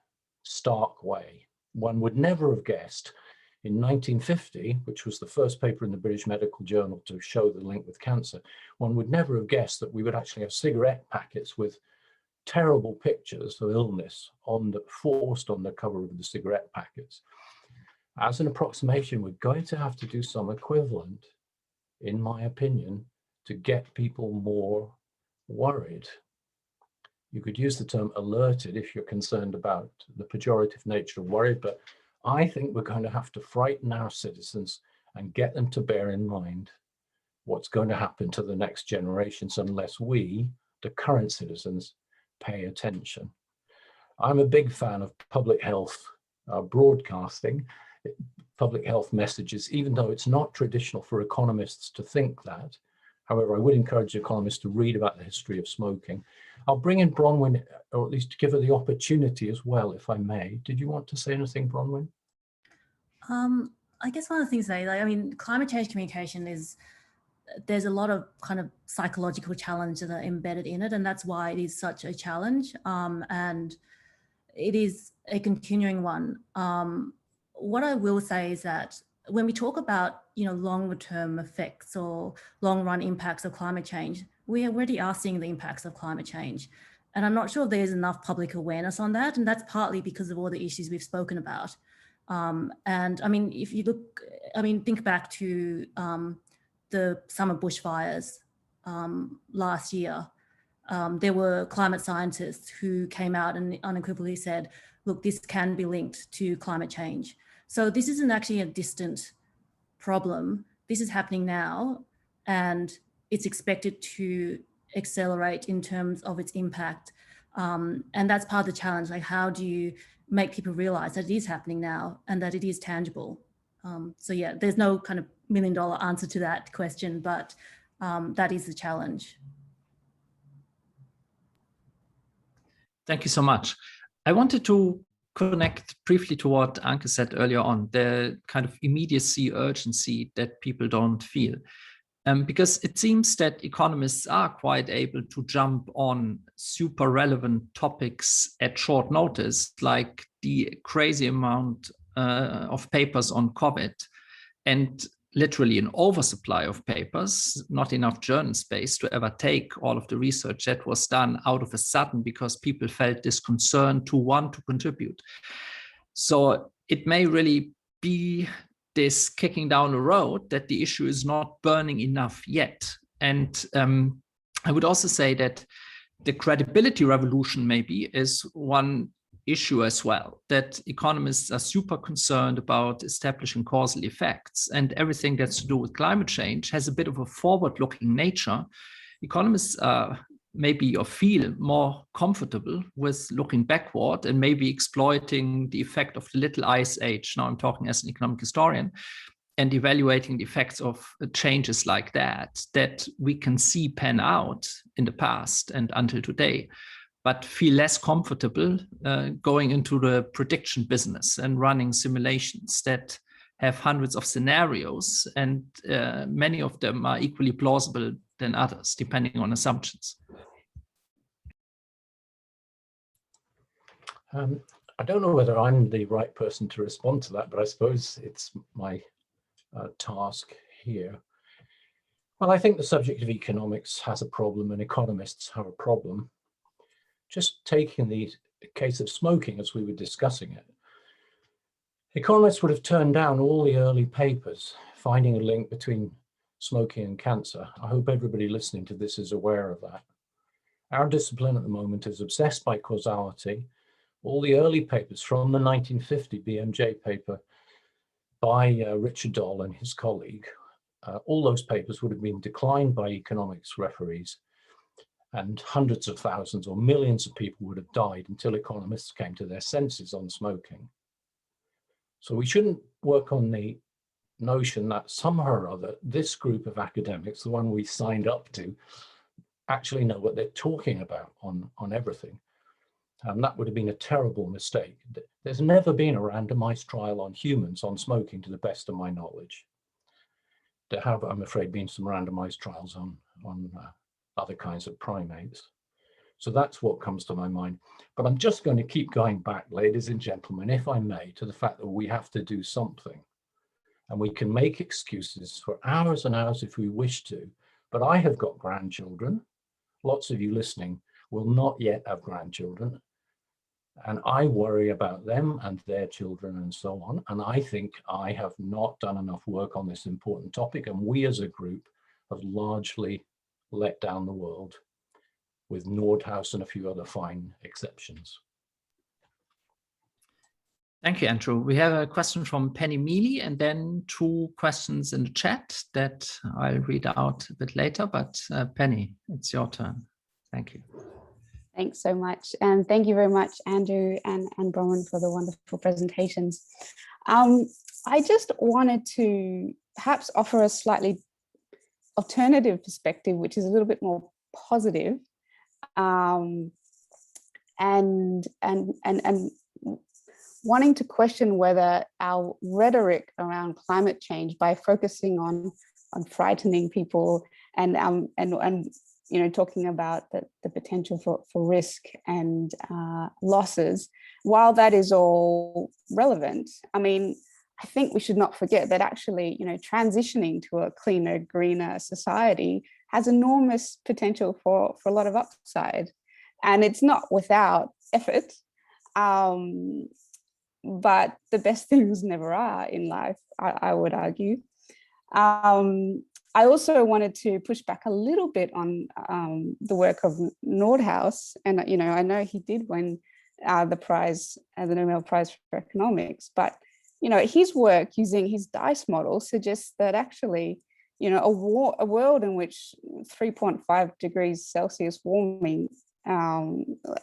Speaker 3: stark way. One would never have guessed in 1950, which was the first paper in the British Medical Journal to show the link with cancer, one would never have guessed that we would actually have cigarette packets with terrible pictures of illness forced on the cover of the cigarette packets. As an approximation, we're going to have to do some equivalent, in my opinion, to get people more worried. You could use the term alerted if you're concerned about the pejorative nature of worry, but I think we're going to have to frighten our citizens and get them to bear in mind what's going to happen to the next generations unless we, the current citizens, pay attention. I'm a big fan of public health broadcasting, public health messages, even though it's not traditional for economists to think that. However, I would encourage economists to read about the history of smoking. I'll bring in Bronwyn, or at least give her the opportunity as well, if I may. Did you want to say anything, Bronwyn?
Speaker 4: I guess one of the things climate change communication there's a lot of kind of psychological challenges that are embedded in it, and that's why it is such a challenge, and it is a continuing one. What I will say is that when we talk about longer term effects or long run impacts of climate change, we already are seeing the impacts of climate change, and I'm not sure there's enough public awareness on that, and that's partly because of all the issues we've spoken about. And I mean, if you look, think back to the summer bushfires last year. There were climate scientists who came out and unequivocally said, look, this can be linked to climate change. So this isn't actually a distant problem. This is happening now, and it's expected to accelerate in terms of its impact. And that's part of the challenge. Like, how do you make people realize that it is happening now and that it is tangible? So yeah, there's no kind of $1 million answer to that question, but that is the challenge.
Speaker 5: Thank you so much. I wanted to connect briefly to what Anke said earlier on, the kind of immediacy, urgency that people don't feel. Because it seems that economists are quite able to jump on super relevant topics at short notice, like the crazy amount of papers on COVID, and literally an oversupply of papers, not enough journal space to ever take all of the research that was done out of a sudden because people felt this concern to want to contribute. So it may really be this kicking down the road that the issue is not burning enough yet. And I would also say that the credibility revolution maybe is one issue as well, that economists are super concerned about establishing causal effects, and everything that's to do with climate change has a bit of a forward-looking nature. Economists maybe or feel more comfortable with looking backward and maybe exploiting the effect of the little ice age. Now I'm talking as an economic historian, and evaluating the effects of changes like that we can see pan out in the past and until today, but feel less comfortable going into the prediction business and running simulations that have hundreds of scenarios, and many of them are equally plausible than others, depending on assumptions.
Speaker 3: I don't know whether I'm the right person to respond to that, but I suppose it's my task here. Well, I think the subject of economics has a problem and economists have a problem. Just taking the case of smoking as we were discussing it, economists would have turned down all the early papers finding a link between smoking and cancer. I hope everybody listening to this is aware of that. Our discipline at the moment is obsessed by causality. All the early papers from the 1950 BMJ paper by Richard Doll and his colleague, all those papers would have been declined by economics referees, and hundreds of thousands or millions of people would have died until economists came to their senses on smoking. So we shouldn't work on the notion that somehow or other, this group of academics, the one we signed up to, actually know what they're talking about on everything. That would have been a terrible mistake. There's never been a randomized trial on humans on smoking, to the best of my knowledge. There have, I'm afraid, been some randomized trials on other kinds of primates. So that's what comes to my mind. But I'm just going to keep going back, ladies and gentlemen, if I may, to the fact that we have to do something. And we can make excuses for hours and hours if we wish to. But I have got grandchildren. Lots of you listening will not yet have grandchildren. And I worry about them and their children and so on. And I think I have not done enough work on this important topic. And we as a group have largely let down the world, with Nordhaus and a few other fine exceptions.
Speaker 5: Thank you, Andrew. We have a question from Penny Mealy and then 2 questions in the chat that I'll read out a bit later, but Penny, it's your turn. Thank you.
Speaker 10: Thanks so much. And thank you very much, Andrew and Bronwyn, for the wonderful presentations. I just wanted to perhaps offer a slightly alternative perspective, which is a little bit more positive, and wanting to question whether our rhetoric around climate change, by focusing on frightening people and you know, talking about the potential for risk and losses, while that is all relevant, I mean, I think we should not forget that actually, you know, transitioning to a cleaner, greener society has enormous potential for a lot of upside. And it's not without effort, but the best things never are in life, I would argue. I also wanted to push back a little bit on the work of Nordhaus, and you know, I know he did win the prize, the Nobel Prize for Economics, but you know, his work using his dice model suggests that actually, you know, a world in which 3.5 degrees Celsius warming,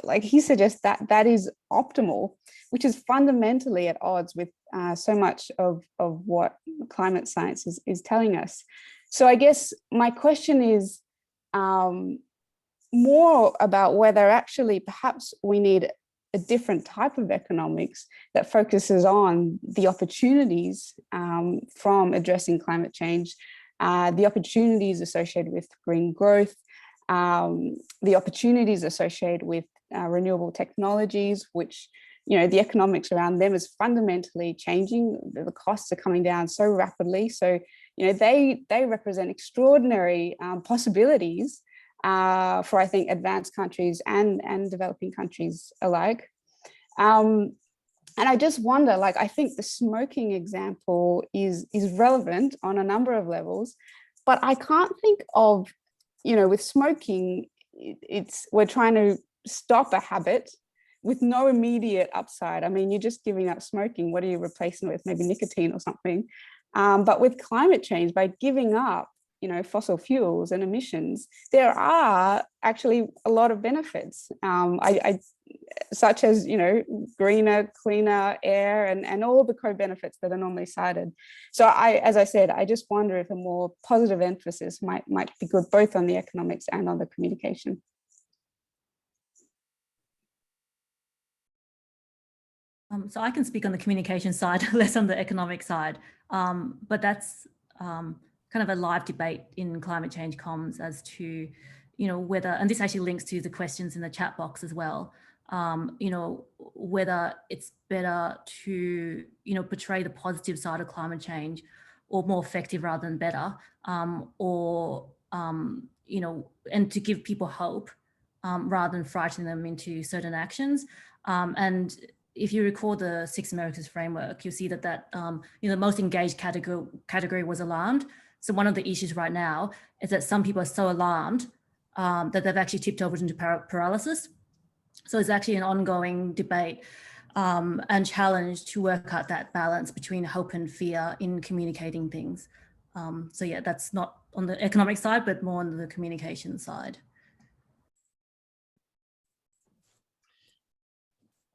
Speaker 10: like he suggests that is optimal, which is fundamentally at odds with so much of what climate science is telling us. So I guess my question is more about whether actually perhaps we need a different type of economics that focuses on the opportunities from addressing climate change, the opportunities associated with green growth, the opportunities associated with renewable technologies, which, you know, the economics around them is fundamentally changing. The costs are coming down so rapidly. So, you know, they represent extraordinary possibilities for, I think, advanced countries and developing countries alike. And I just wonder, like, I think the smoking example is relevant on a number of levels, but I can't think of, you know, with smoking, we're trying to stop a habit with no immediate upside. I mean, you're just giving up smoking. What are you replacing it with? Maybe nicotine or something. But with climate change, by giving up, you know, fossil fuels and emissions, there are actually a lot of benefits, such as, you know, greener, cleaner air and all the co-benefits that are normally cited. So as I said, I just wonder if a more positive emphasis might be good, both on the economics and on the communication.
Speaker 4: So I can speak on the communication side, less on the economic side, but that's kind of a live debate in climate change comms as to, you know, whether, and this actually links to the questions in the chat box as well, you know, whether it's better to, you know, portray the positive side of climate change, or more effective rather than better, or, you know, and to give people hope rather than frightening them into certain actions. And if you recall the Six Americas framework, you'll see that you know, the most engaged category was alarmed. So one of the issues right now is that some people are so alarmed that they've actually tipped over into paralysis. So it's actually an ongoing debate and challenge to work out that balance between hope and fear in communicating things. So yeah, that's not on the economic side, but more on the communication side.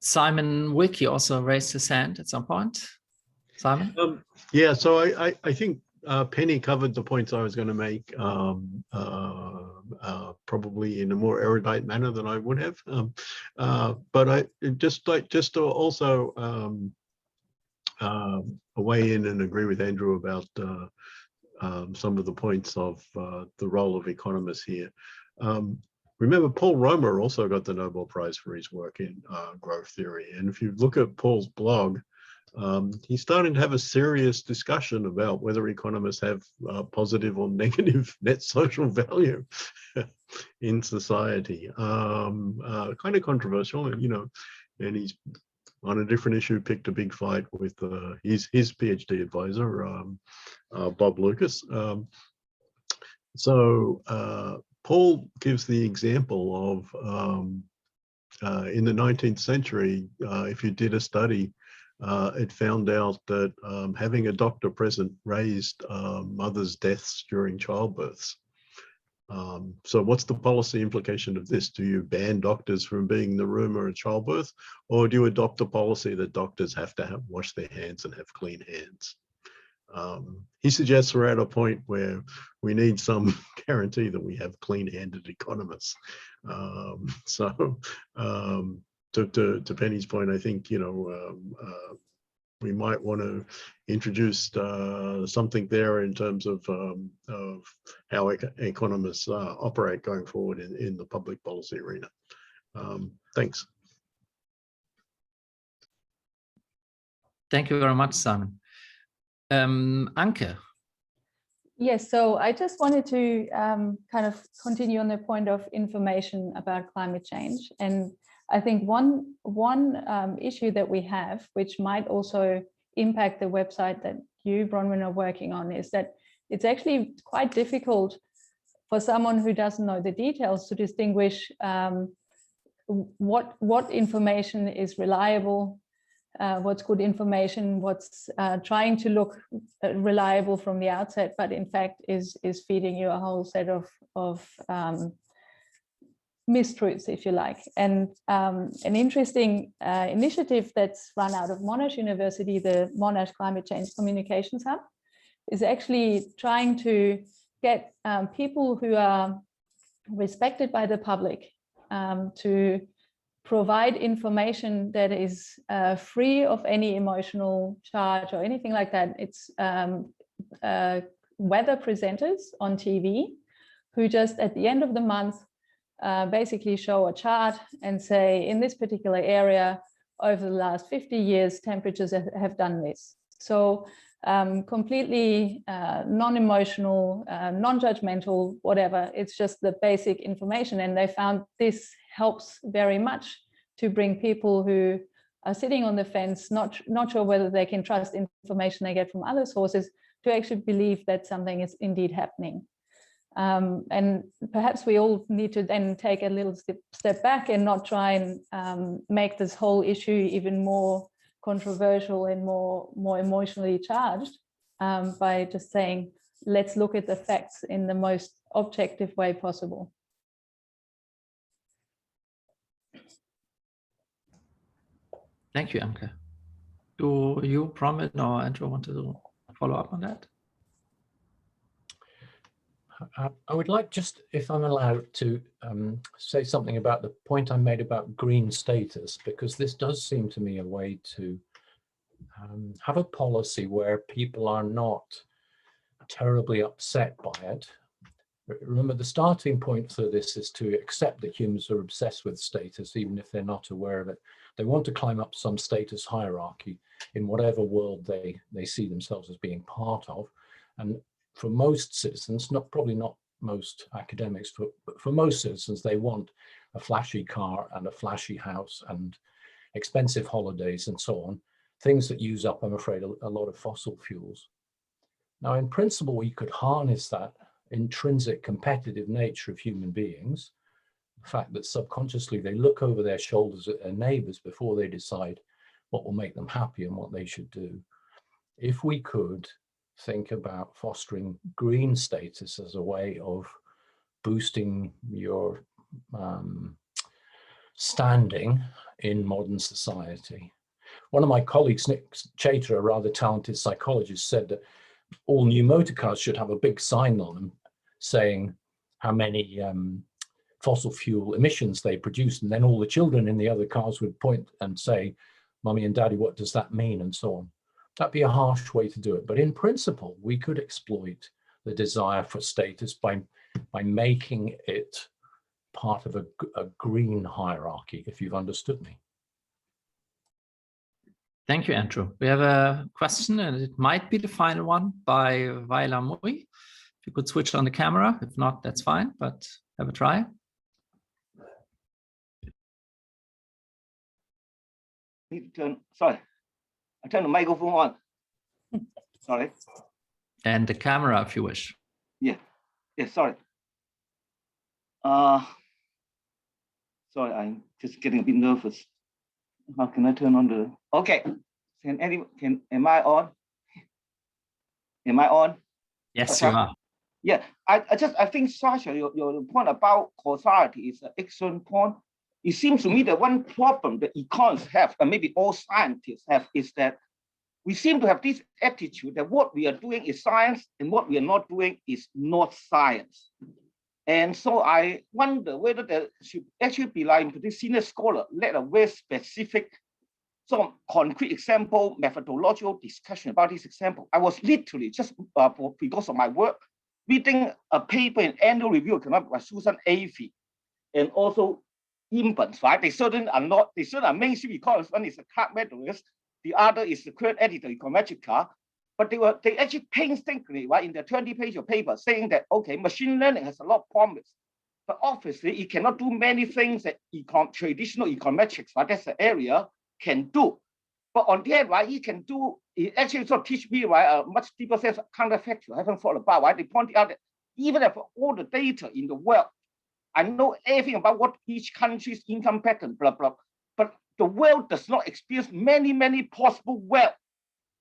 Speaker 5: Simon Wiki also raised his hand at some point. Simon?
Speaker 2: Yeah, so I think Penny covered the points I was going to make probably in a more erudite manner than I would have. But I just to also weigh in and agree with Andrew about some of the points of the role of economists here. Remember, Paul Romer also got the Nobel Prize for his work in growth theory. And if you look at Paul's blog, he's starting to have a serious discussion about whether economists have positive or negative net social value in society. Kind of controversial, you know, and he's on a different issue picked a big fight with his PhD advisor, Bob Lucas. Paul gives the example of in the 19th century, if you did a study, it found out that having a doctor present raised mothers' deaths during childbirths. So what's the policy implication of this? Do you ban doctors from being in the room or at childbirth, or do you adopt a policy that doctors have to wash their hands and have clean hands? He suggests we're at a point where we need some guarantee that we have clean-handed economists. To Penny's point, I think, you know, we might want to introduce something there in terms of how economists operate going forward in the public policy arena. Thanks.
Speaker 5: Thank you very much, Simon. Anke.
Speaker 6: Yes, so I just wanted to kind of continue on the point of information about climate change. And I think one issue that we have, which might also impact the website that you, Bronwyn, are working on, is that it's actually quite difficult for someone who doesn't know the details to distinguish what information is reliable, what's good information, what's trying to look reliable from the outset, but in fact is feeding you a whole set of mistruths, if you like. And an interesting initiative that's run out of Monash University, the Monash Climate Change Communications Hub, is actually trying to get people who are respected by the public to provide information that is free of any emotional charge or anything like that. It's weather presenters on TV who just at the end of the month basically show a chart and say, in this particular area, over the last 50 years, temperatures have done this. So completely non-emotional, non-judgmental, whatever. It's just the basic information. And they found this helps very much to bring people who are sitting on the fence, not sure whether they can trust information they get from other sources, to actually believe that something is indeed happening. And perhaps we all need to then take a little step back and not try and make this whole issue even more controversial and more emotionally charged by just saying, let's look at the facts in the most objective way possible.
Speaker 5: Thank you, Anke. Do you, Bronwyn or Andrew, want to follow up on that?
Speaker 3: I would like, just if I'm allowed to say something about the point I made about green status, because this does seem to me a way to have a policy where people are not terribly upset by it. Remember, the starting point for this is to accept that humans are obsessed with status, even if they're not aware of it. They want to climb up some status hierarchy in whatever world they see themselves as being part of. And for most citizens, probably not most academics, but for most citizens, they want a flashy car and a flashy house and expensive holidays and so on, things that use up, I'm afraid, a lot of fossil fuels. Now, in principle, we could harness that intrinsic competitive nature of human beings, the fact that subconsciously they look over their shoulders at their neighbors before they decide what will make them happy and what they should do. If we could think about fostering green status as a way of boosting your standing in modern society. One of my colleagues, Nick Chater, a rather talented psychologist, said that all new motor cars should have a big sign on them saying how many fossil fuel emissions they produce, and then all the children in the other cars would point and say, "Mummy and Daddy, what does that mean?" and so on. That'd be a harsh way to do it, but in principle, we could exploit the desire for status by making it part of a green hierarchy, if you've understood me.
Speaker 5: Thank you, Andrew. We have a question, and it might be the final one by Vaila Mui. If you could switch on the camera. If not, that's fine, but have a try.
Speaker 11: Need to turn, sorry, I turn the microphone on. Sorry.
Speaker 5: And the camera, if you wish.
Speaker 11: Yeah, sorry. Sorry, I'm just getting a bit nervous. How can I turn on the? Okay. Am I on? Am I on?
Speaker 5: Yes, you are.
Speaker 11: Yeah, I think, Sasha, your point about causality is an excellent point. It seems to me that one problem that economists have, and maybe all scientists have, is that we seem to have this attitude that what we are doing is science and what we are not doing is not science. And so I wonder whether there should actually be like this senior scholar led a very specific, some concrete example, methodological discussion about this example. I was literally just because of my work, reading a paper in Annual Review of Economics by Susan Avey, and also Imbens, right? They certainly are mainstream economists. One is a Clark medalist, the other is the current editor of Econometrica. But they actually painstakingly, right, in the 20-page paper saying that, okay, machine learning has a lot of promise, but obviously it cannot do many things that traditional econometrics, right, that's the area, can do. But on the end, right, it actually sort of teach me, right, a much deeper sense of counterfactual I haven't thought about, right? They pointed out that even if all the data in the world, I know everything about what each country's income pattern, blah, blah, but the world does not experience many possible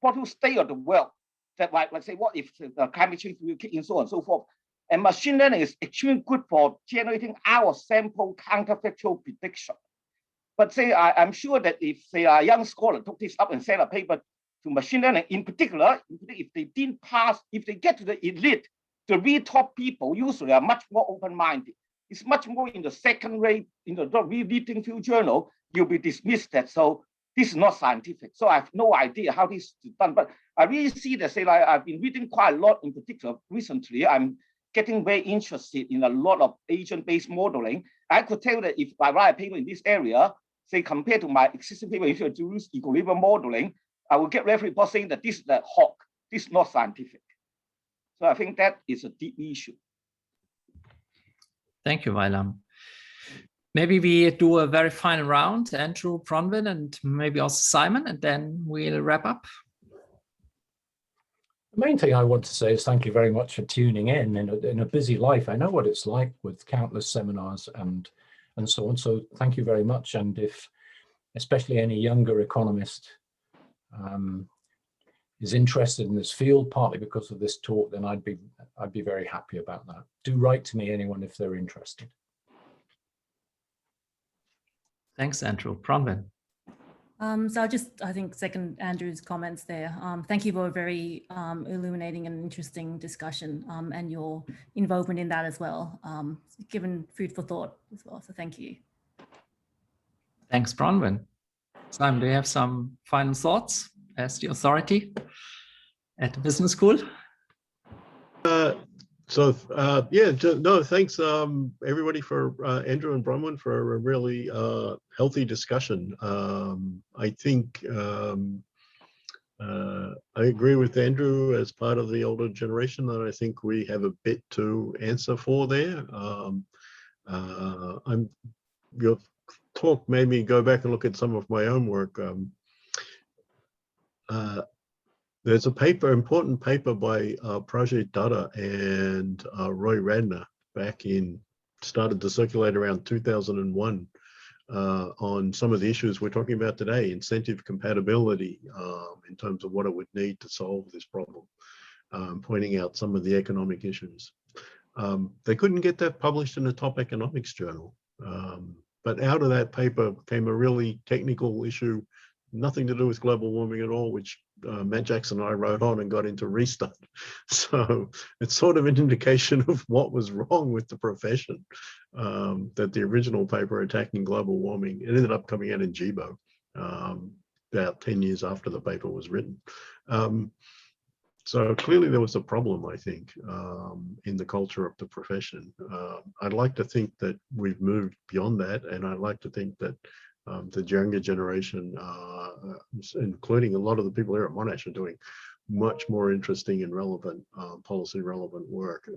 Speaker 11: possible state of the world that, like, let's say, what if the climate change will kick in, so on and so forth. And machine learning is extremely good for generating our sample counterfactual prediction. But say, I'm sure that if, say, a young scholar took this up and sent a paper to machine learning, in particular, if they didn't pass, if they get to the elite, the real top people usually are much more open-minded. It's much more in the second rate, in the reading field journal, you'll be dismissed that. So this is not scientific. So I have no idea how this is done. But I really see that, say, like, I've been reading quite a lot in particular recently. I'm getting very interested in a lot of agent-based modeling. I could tell that if I write a paper in this area, say, compared to my existing paper, if you introduce equilibrium modeling, I will get referee reports saying that this is the hawk. This is not scientific. So I think that is a deep issue.
Speaker 5: Thank you, Vaila. Maybe we do a very final round, Andrew, Bronwyn, and maybe also Simon, and then we'll wrap up.
Speaker 3: The main thing I want to say is thank you very much for tuning in a busy life. I know what it's like with countless seminars and so on. So thank you very much. And if especially any younger economist is interested in this field, partly because of this talk, then I'd be very happy about that. Do write to me, anyone, if they're interested.
Speaker 5: Thanks, Andrew. Bronwyn.
Speaker 4: So I'll just, I think, second Andrew's comments there. Thank you for a very illuminating and interesting discussion and your involvement in that as well, given food for thought as well. So thank you.
Speaker 5: Thanks, Bronwyn. Simon, do you have some final thoughts as the authority at the business school?
Speaker 2: So yeah, no, thanks everybody for Andrew and Bronwyn for a really healthy discussion. I think I agree with Andrew as part of the older generation that I think we have a bit to answer for there. Your talk made me go back and look at some of my own work. There's a paper, important paper by Prajit Dutta and Roy Radner started to circulate around 2001 on some of the issues we're talking about today, incentive compatibility in terms of what it would need to solve this problem, pointing out some of the economic issues. They couldn't get that published in a top economics journal, but out of that paper came a really technical issue, nothing to do with global warming at all, which Matt Jackson and I wrote on and got into Restart. So it's sort of an indication of what was wrong with the profession, that the original paper attacking global warming, it ended up coming out in GBO about 10 years after the paper was written. So clearly there was a problem, I think, in the culture of the profession. I'd like to think that we've moved beyond that, and I'd like to think that the younger generation, including a lot of the people here at Monash, are doing much more interesting and relevant, policy relevant work.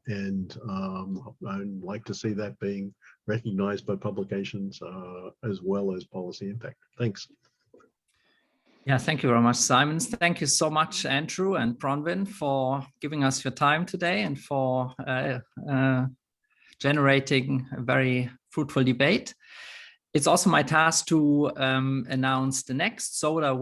Speaker 2: And I'd like to see that being recognized by publications as well as policy impact. Thanks.
Speaker 5: Yeah, thank you very much, Simon. Thank you so much, Andrew and Bronwyn, for giving us your time today and for generating a very fruitful debate. It's also my task to announce the next SOLAR